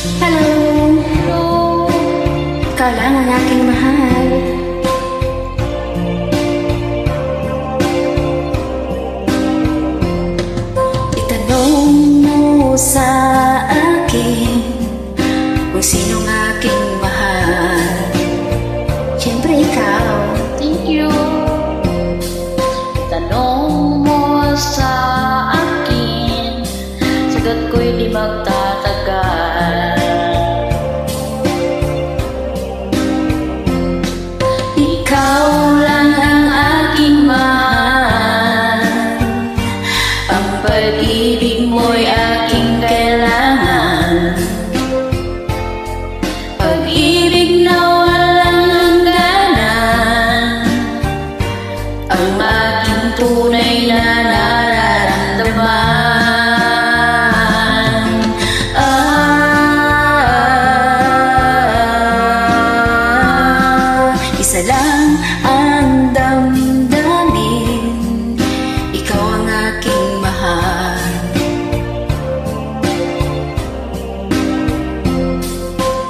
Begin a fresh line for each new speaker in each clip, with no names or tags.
Hello, ikaw lang ang aking mahal. Itanong mo sa akin kung sinong aking mahal. Siyempre ikaw.
Thank you. Tanong mo sa akin, sagot ko'y di magtatagal.
Ikaw lang ang aking mahal. Ang pag-ibig mo'y aking kailangan. Pag-ibig na walang hangganan, ang aking tunay na nararamdaman. Isa lang ang damdamin, ikaw ang aking mahal.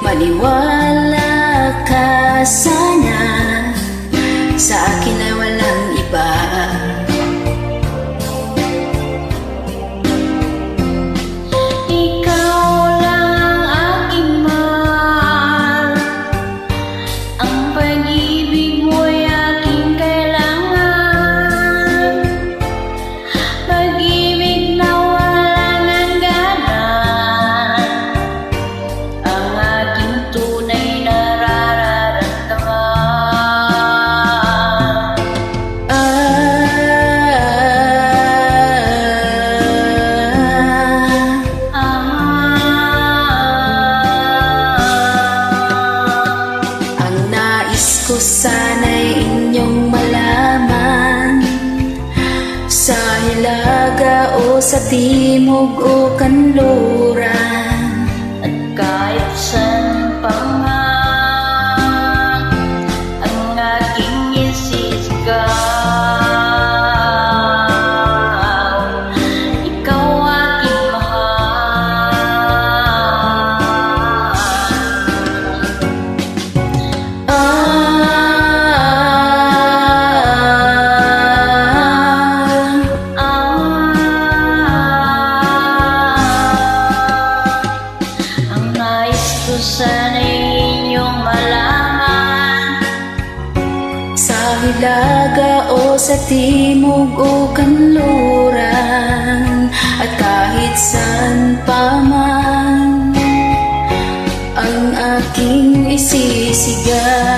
Maniwala ka sana, sa akin ay walang iba.
Ikaw lang ang aking mahal. Ang pag-ibig mo'y aking kailangan. Pag-ibig na walang hangganan, ang aking tunay na nararamdaman.
Ang nais ko sana'y inyong malaman, sa hilaga o sa timog o kanluran,
At kahit saan pa man ang aking isisigaw, ikaw aking Ang nais ko sana'y inyong malaman,
sa hilaga o sa timog o kanluran, at kahit saan pa man ang aking isisigaw.